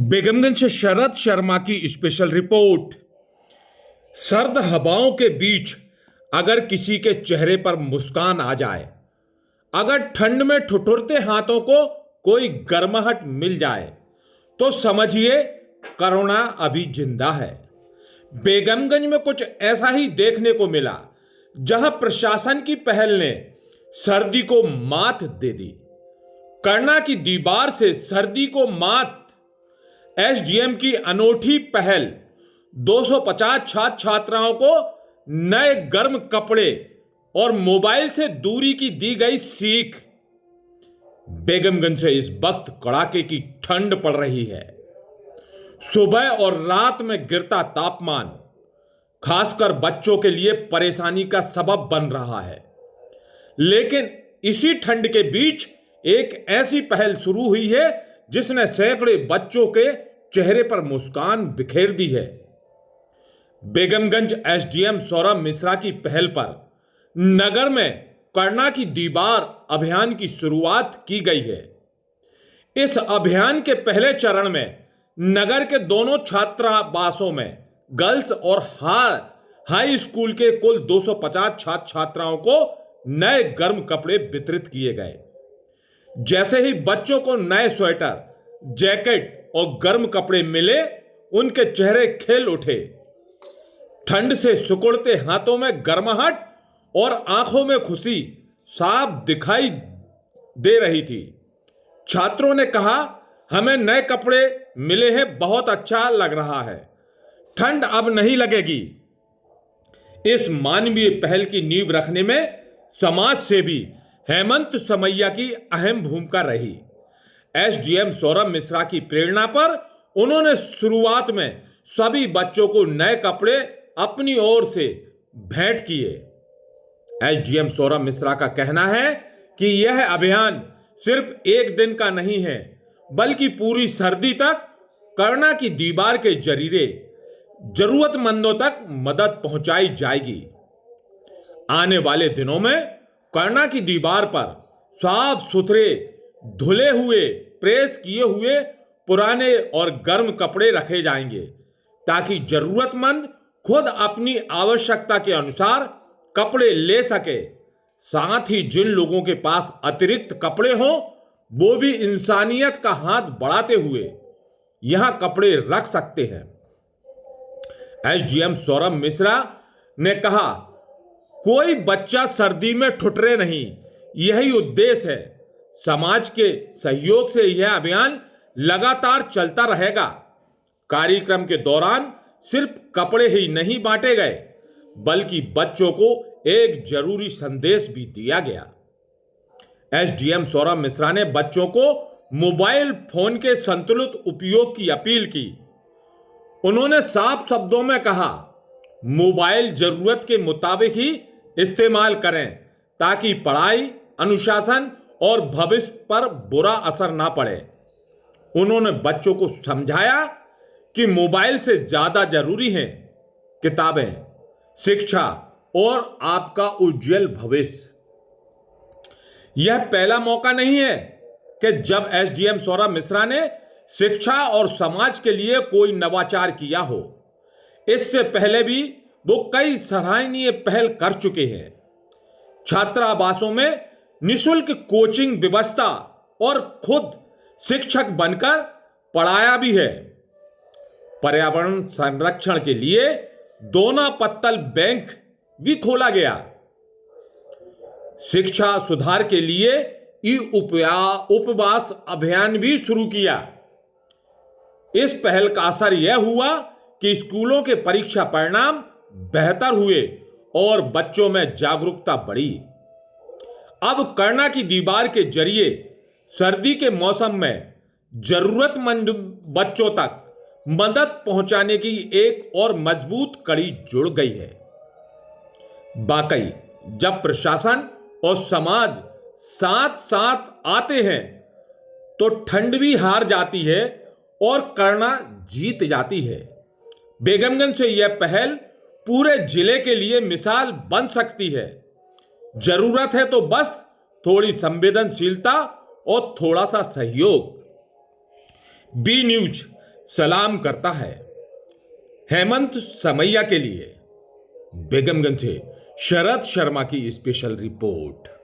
बेगमगंज से शरद शर्मा की special report. सर्द हवाओं के बीच अगर किसी के चेहरे पर मुस्कान आ जाए, अगर ठंड में ठिठुरते हाथों को कोई गर्माहट मिल जाए, तो समझिए कोरोना अभी जिंदा है। बेगमगंज में कुछ ऐसा ही देखने को मिला, जहां प्रशासन की पहल ने सर्दी को मात दे दी। कोरोना की दीवार से सर्दी को मात। एसडीएम की अनोखी पहल, 250 छात्र छात्राओं को नए गर्म कपड़े और मोबाइल से दूरी की दी गई सीख। बेगमगंज से इस वक्त कड़ाके की ठंड पड़ रही है। सुबह और रात में गिरता तापमान खासकर बच्चों के लिए परेशानी का सबब बन रहा है। लेकिन इसी ठंड के बीच एक ऐसी पहल शुरू हुई है जिसने सैकड़े बच्चों के चेहरे पर मुस्कान बिखेर दी है। बेगमगंज एसडीएम सौरभ मिश्रा की पहल पर नगर में कोरोना की दीवार अभियान की शुरुआत की गई है। इस अभियान के पहले चरण में नगर के दोनों छात्रावासों में गर्ल्स और हाई स्कूल के कुल 250 छात्र छात्राओं को नए गर्म कपड़े वितरित किए गए। जैसे ही बच्चों को नए स्वेटर, जैकेट और गर्म कपड़े मिले, उनके चेहरे खिल उठे। ठंड से सिकुड़ते हाथों में गर्माहट और आंखों में खुशी साफ दिखाई दे रही थी। छात्रों ने कहा, हमें नए कपड़े मिले हैं, बहुत अच्छा लग रहा है, ठंड अब नहीं लगेगी। इस मानवीय पहल की नींव रखने में समाज सेवी हेमंत समैया की अहम भूमिका रही। एसडीएम सौरभ मिश्रा की प्रेरणा पर उन्होंने शुरुआत में सभी बच्चों को नए कपड़े अपनी ओर से भेंट किए। एसडीएम सौरभ मिश्रा का कहना है कि यह अभियान सिर्फ एक दिन का नहीं है, बल्कि पूरी सर्दी तक कोरोना की दीवार के जरिए जरूरतमंदों तक मदद पहुंचाई जाएगी। आने वाले दिनों में कोरोना की दीवार पर साफ सुथरे, धुले हुए, प्रेस किए हुए पुराने और गर्म कपड़े रखे जाएंगे, ताकि जरूरतमंद खुद अपनी आवश्यकता के अनुसार कपड़े ले सके। साथ ही जिन लोगों के पास अतिरिक्त कपड़े हों, वो भी इंसानियत का हाथ बढ़ाते हुए यहां कपड़े रख सकते हैं। एसडीएम सौरभ मिश्रा ने कहा, कोई बच्चा सर्दी में ठुठरे नहीं, यही उद्देश्य है। समाज के सहयोग से यह अभियान लगातार चलता रहेगा। कार्यक्रम के दौरान सिर्फ कपड़े ही नहीं बांटे गए, बल्कि बच्चों को एक जरूरी संदेश भी दिया गया। एसडीएम सौरभ मिश्रा ने बच्चों को मोबाइल फोन के संतुलित उपयोग की अपील की। उन्होंने साफ शब्दों में कहा, मोबाइल जरूरत के मुताबिक ही इस्तेमाल करें, ताकि पढ़ाई, अनुशासन और भविष्य पर बुरा असर ना पड़े। उन्होंने बच्चों को समझाया कि मोबाइल से ज्यादा जरूरी है किताबें, शिक्षा और आपका उज्जवल भविष्य। यह पहला मौका नहीं है कि जब एसडीएम सौरभ मिश्रा ने शिक्षा और समाज के लिए कोई नवाचार किया हो। इससे पहले भी वो कई सराहनीय पहल कर चुके हैं। छात्रावासों में निःशुल्क कोचिंग व्यवस्था और खुद शिक्षक बनकर पढ़ाया भी है। पर्यावरण संरक्षण के लिए दोना पत्तल बैंक भी खोला गया। शिक्षा सुधार के लिए ई उपवास अभियान भी शुरू किया। इस पहल का असर यह हुआ कि स्कूलों के परीक्षा परिणाम बेहतर हुए और बच्चों में जागरूकता बढ़ी। अब कोरोना की दीवार के जरिए सर्दी के मौसम में जरूरतमंद बच्चों तक मदद पहुंचाने की एक और मजबूत कड़ी जुड़ गई है। वाकई जब प्रशासन और समाज साथ साथ आते हैं, तो ठंड भी हार जाती है और कोरोना जीत जाती है। बेगमगंज से यह पहल पूरे जिले के लिए मिसाल बन सकती है। जरूरत है तो बस थोड़ी संवेदनशीलता और थोड़ा सा सहयोग। बी न्यूज सलाम करता है। हेमंत समैया के लिए बेगमगंज से शरद शर्मा की स्पेशल रिपोर्ट।